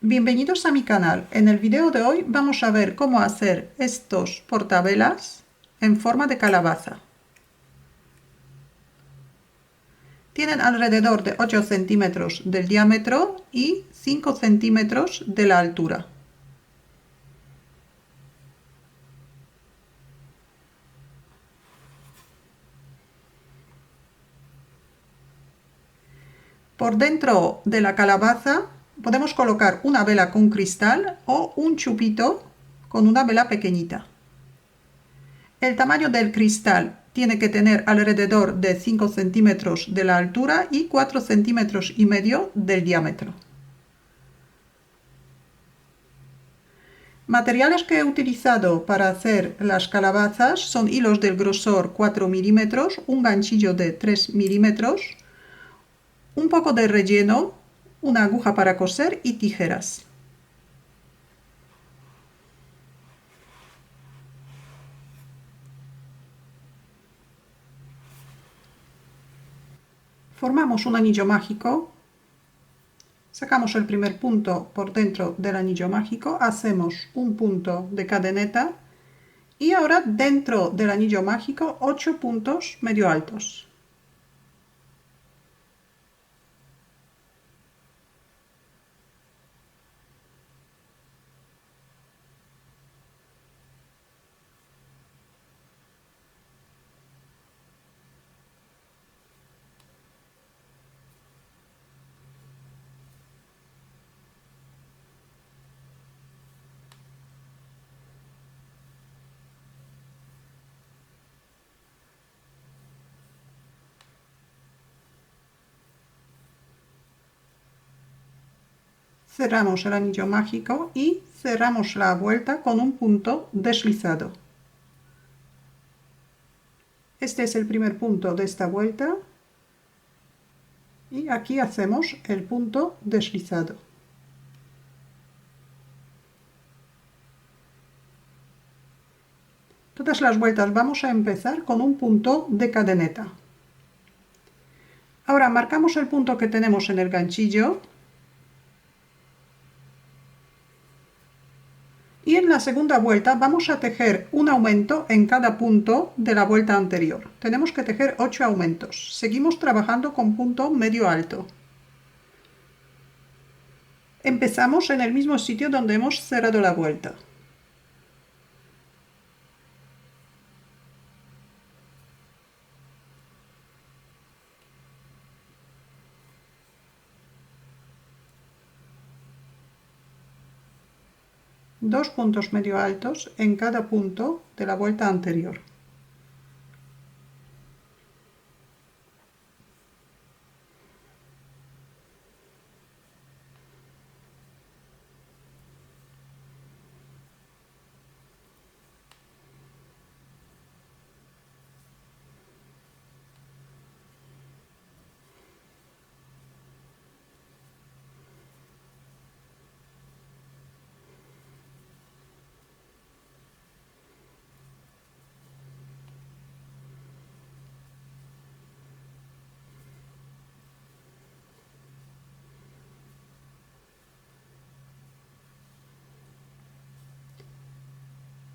Bienvenidos a mi canal. En el video de hoy vamos a ver cómo hacer estos portavelas en forma de calabaza. Tienen alrededor de 8 centímetros del diámetro y 5 centímetros de la altura. Por dentro de la calabaza podemos colocar una vela con cristal o un chupito con una vela pequeñita. El tamaño del cristal tiene que tener alrededor de 5 centímetros de la altura y 4 centímetros y medio del diámetro. Materiales que he utilizado para hacer las calabazas son hilos del grosor 4 milímetros, un ganchillo de 3 milímetros, un poco de relleno, una aguja para coser y tijeras. Formamos un anillo mágico, sacamos el primer punto por dentro del anillo mágico, hacemos un punto de cadeneta y ahora dentro del anillo mágico 8 puntos medio altos. Cerramos el anillo mágico y cerramos la vuelta con un punto deslizado. Este es el primer punto de esta vuelta y aquí hacemos el punto deslizado. Todas las vueltas vamos a empezar con un punto de cadeneta. Ahora marcamos el punto que tenemos en el ganchillo y en la segunda vuelta vamos a tejer un aumento en cada punto de la vuelta anterior. Tenemos que tejer 8 aumentos. Seguimos trabajando con punto medio alto. Empezamos en el mismo sitio donde hemos cerrado la vuelta. Dos puntos medio altos en cada punto de la vuelta anterior.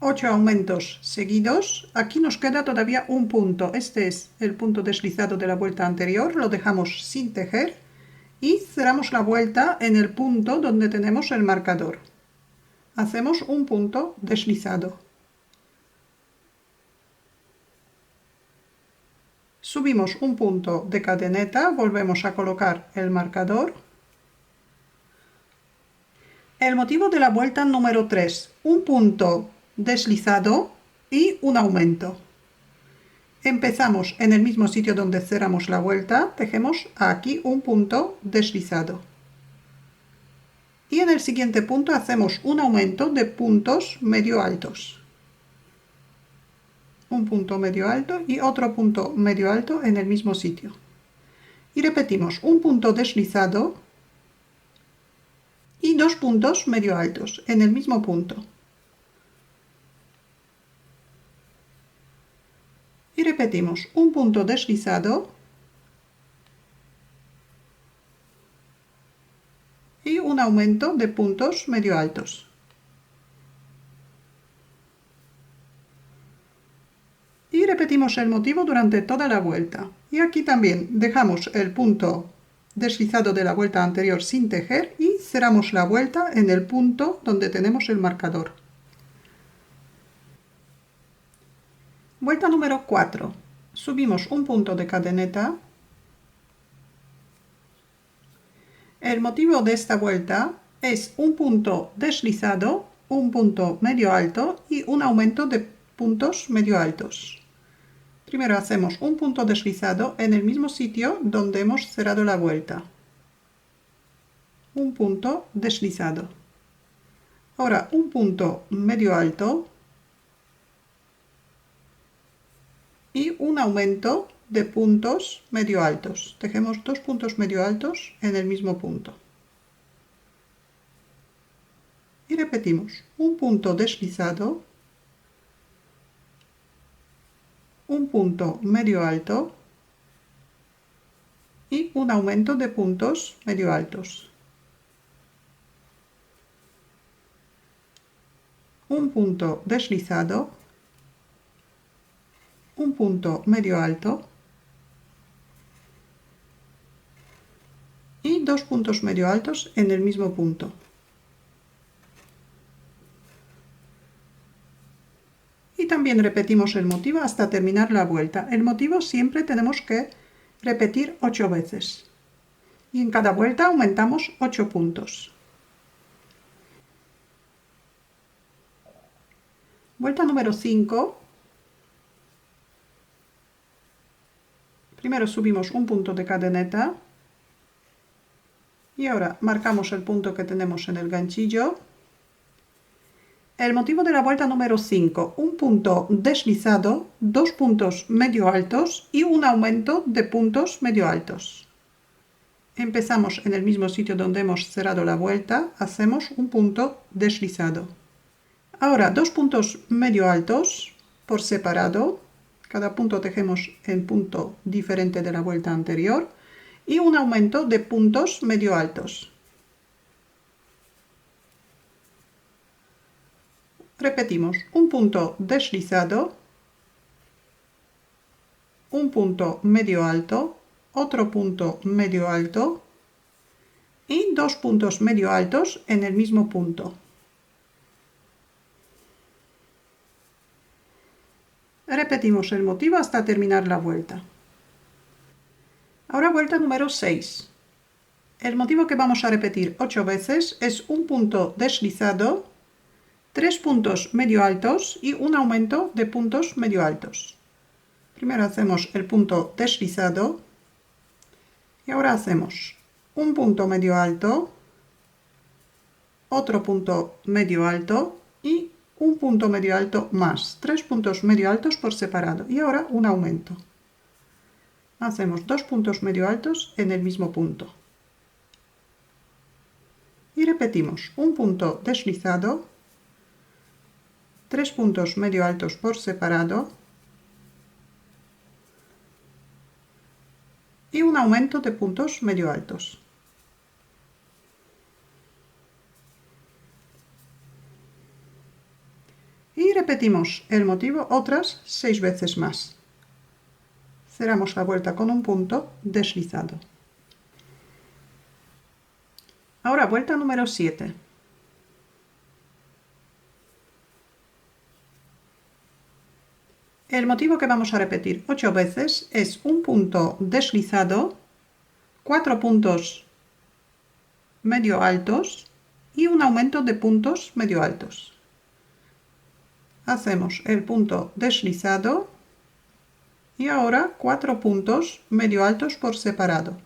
Ocho aumentos seguidos. Aquí nos queda todavía un punto. Este es el punto deslizado de la vuelta anterior. Lo dejamos sin tejer y cerramos la vuelta en el punto donde tenemos el marcador. Hacemos un punto deslizado. Subimos un punto de cadeneta, volvemos a colocar el marcador. El motivo de la vuelta número 3, un punto deslizado y un aumento. Empezamos en el mismo sitio donde cerramos la vuelta, tejemos aquí un punto deslizado. Y en el siguiente punto hacemos un aumento de puntos medio altos. Un punto medio alto y otro punto medio alto en el mismo sitio. Y repetimos un punto deslizado y dos puntos medio altos en el mismo punto. Y repetimos un punto deslizado y un aumento de puntos medio altos. Y repetimos el motivo durante toda la vuelta. Y aquí también dejamos el punto deslizado de la vuelta anterior sin tejer y cerramos la vuelta en el punto donde tenemos el marcador. Vuelta número 4. Subimos un punto de cadeneta. El motivo de esta vuelta es un punto deslizado, un punto medio alto y un aumento de puntos medio altos. Primero hacemos un punto deslizado en el mismo sitio donde hemos cerrado la vuelta. Un punto deslizado. Ahora un punto medio alto y un aumento de puntos medio altos. Tejemos dos puntos medio altos en el mismo punto. Y repetimos un punto deslizado, un punto medio alto y un aumento de puntos medio altos. Un punto deslizado, un punto medio alto y dos puntos medio altos en el mismo punto. Y también repetimos el motivo hasta terminar la vuelta. El motivo siempre tenemos que repetir 8 veces. Y en cada vuelta aumentamos 8 puntos. Vuelta número 5. Primero subimos un punto de cadeneta. Y ahora marcamos el punto que tenemos en el ganchillo. El motivo de la vuelta número 5, un punto deslizado, dos puntos medio altos y un aumento de puntos medio altos. Empezamos en el mismo sitio donde hemos cerrado la vuelta, hacemos un punto deslizado. Ahora dos puntos medio altos por separado, cada punto tejemos en punto diferente de la vuelta anterior y un aumento de puntos medio altos. Repetimos, un punto deslizado, un punto medio alto, otro punto medio alto y dos puntos medio altos en el mismo punto. Repetimos el motivo hasta terminar la vuelta. Ahora vuelta número 6. El motivo que vamos a repetir 8 veces es un punto deslizado, 3 puntos medio altos y un aumento de puntos medio altos. Primero hacemos el punto deslizado y ahora hacemos un punto medio alto, otro punto medio alto y un punto medio alto más. 3 puntos medio altos por separado y ahora un aumento. Hacemos dos puntos medio altos en el mismo punto. Y repetimos un punto deslizado, 3 puntos medio altos por separado y un aumento de puntos medio altos. Y repetimos el motivo otras 6 veces más. Cerramos la vuelta con un punto deslizado. Ahora vuelta número 7. El motivo que vamos a repetir 8 veces es un punto deslizado, 4 puntos medio altos y un aumento de puntos medio altos. Hacemos el punto deslizado y ahora 4 puntos medio altos por separado.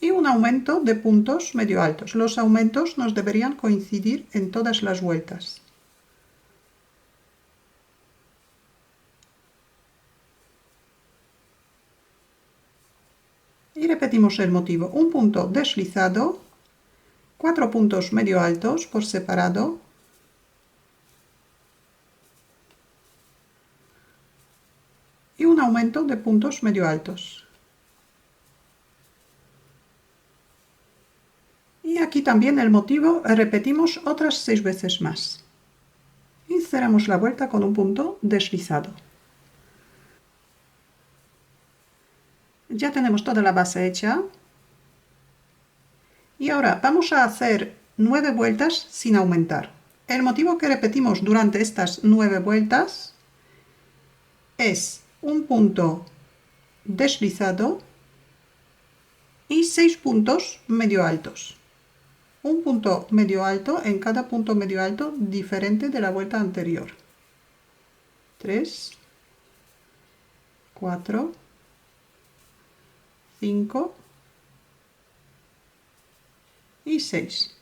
Y un aumento de puntos medio altos. Los aumentos nos deberían coincidir en todas las vueltas. Y repetimos el motivo. Un punto deslizado, 4 puntos medio altos por separado, aumento de puntos medio altos. Y aquí también el motivo repetimos otras 6 veces más. Y cerramos la vuelta con un punto deslizado. Ya tenemos toda la base hecha. Y ahora vamos a hacer 9 vueltas sin aumentar. El motivo que repetimos durante estas 9 vueltas es un punto deslizado y 6 puntos medio altos. Un punto medio alto en cada punto medio alto diferente de la vuelta anterior. 3, 4, 5 y 6.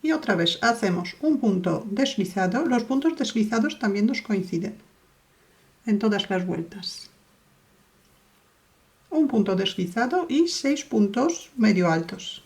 Y otra vez hacemos un punto deslizado. Los puntos deslizados también nos coinciden en todas las vueltas. Un punto deslizado y 6 puntos medio altos.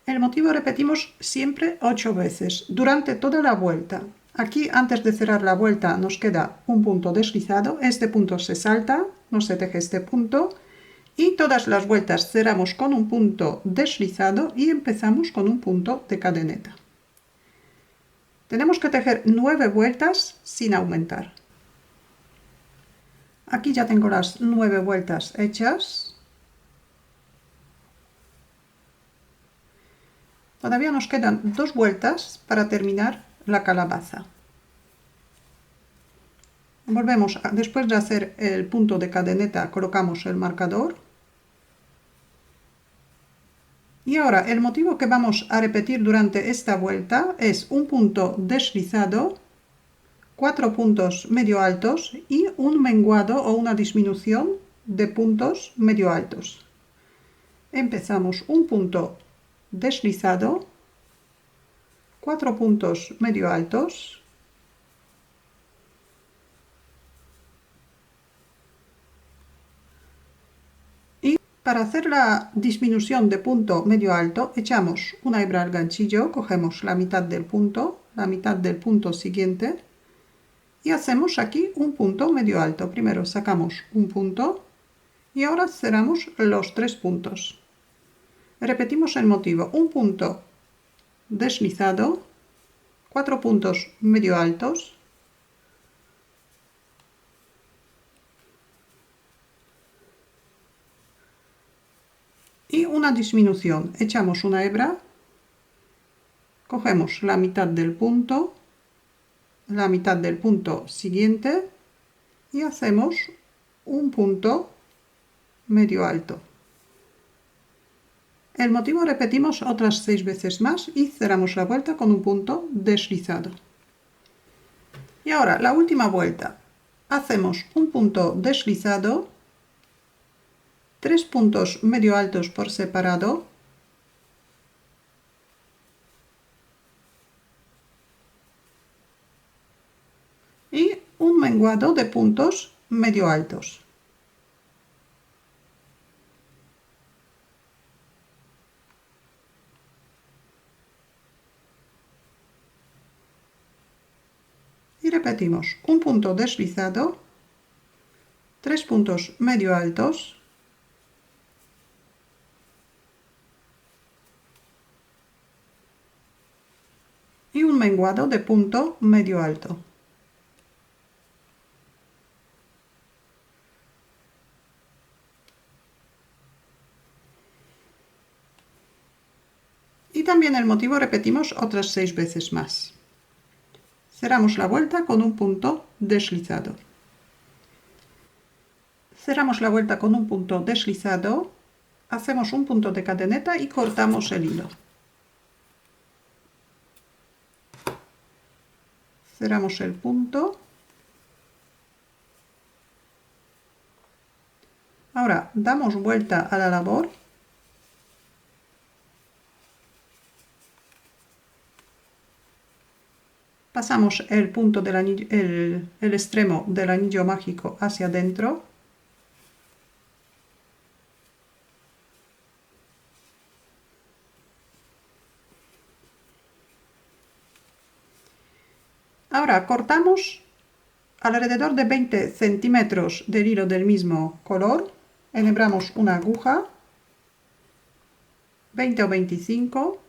El motivo repetimos siempre 8 veces durante toda la vuelta. Aquí antes de cerrar la vuelta nos queda un punto deslizado. Este punto se salta, no se teje este punto. Y todas las vueltas cerramos con un punto deslizado y empezamos con un punto de cadeneta. Tenemos que tejer 9 vueltas sin aumentar. Aquí ya tengo las 9 vueltas hechas. Todavía nos quedan 2 vueltas para terminar la calabaza. Volvemos, después de hacer el punto de cadeneta, colocamos el marcador. Y ahora el motivo que vamos a repetir durante esta vuelta es un punto deslizado, 4 puntos medio altos y un menguado o una disminución de puntos medio altos. Empezamos un punto deslizado, 4 puntos medio altos, y para hacer la disminución de punto medio alto echamos una hebra al ganchillo, cogemos la mitad del punto siguiente y hacemos aquí un punto medio alto. Primero sacamos un punto y ahora cerramos los 3 puntos. Repetimos el motivo, un punto deslizado, 4 puntos medio altos, y una disminución. Echamos una hebra, cogemos la mitad del punto siguiente y hacemos un punto medio alto. El motivo repetimos otras 6 veces más y cerramos la vuelta con un punto deslizado. Y ahora la última vuelta. Hacemos un punto deslizado, 3 puntos medio altos por separado, y un menguado de puntos medio altos. Y repetimos un punto deslizado, 3 puntos medio altos, y un menguado de punto medio alto. Y también el motivo repetimos otras 6 veces más. Cerramos la vuelta con un punto deslizado. Cerramos la vuelta con un punto deslizado, hacemos un punto de cadeneta y cortamos el hilo. Cerramos el punto. Ahora damos vuelta a la labor. Pasamos el punto del anillo, el extremo del anillo mágico hacia adentro. Ahora cortamos alrededor de 20 centímetros del hilo del mismo color. Enhebramos una aguja, 20 o 25.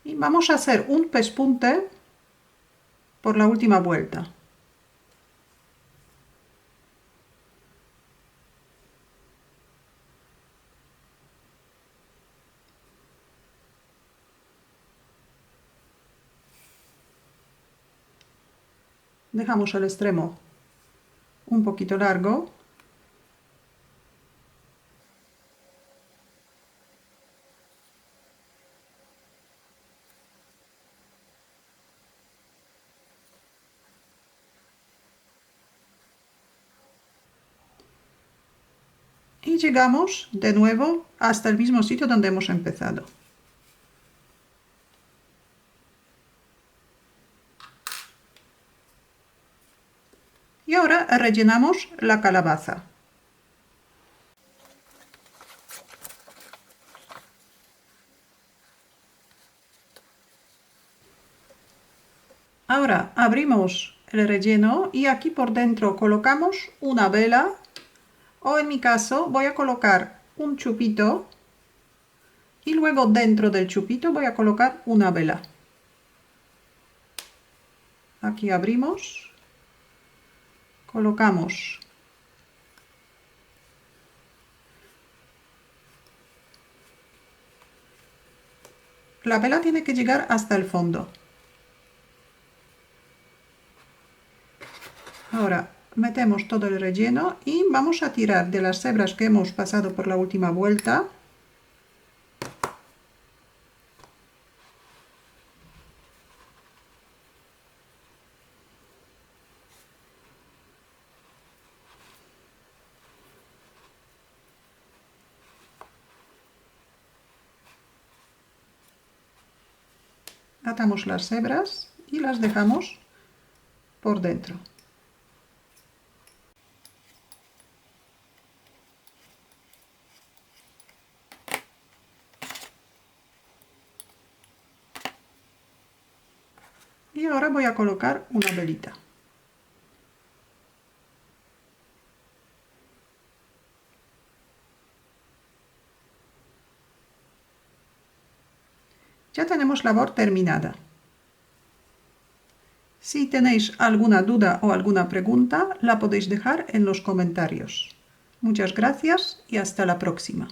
Y vamos a hacer un pespunte por la última vuelta. Dejamos el extremo un poquito largo. Y llegamos de nuevo hasta el mismo sitio donde hemos empezado. Y ahora rellenamos la calabaza. Ahora abrimos el relleno y aquí por dentro colocamos una vela, o en mi caso voy a colocar un chupito y luego dentro del chupito voy a colocar una vela. Aquí abrimos, colocamos la vela, tiene que llegar hasta el fondo. Ahora metemos todo el relleno y vamos a tirar de las hebras que hemos pasado por la última vuelta. Atamos las hebras y las dejamos por dentro. Y ahora voy a colocar una velita. Ya tenemos la labor terminada. Si tenéis alguna duda o alguna pregunta, la podéis dejar en los comentarios. Muchas gracias y hasta la próxima.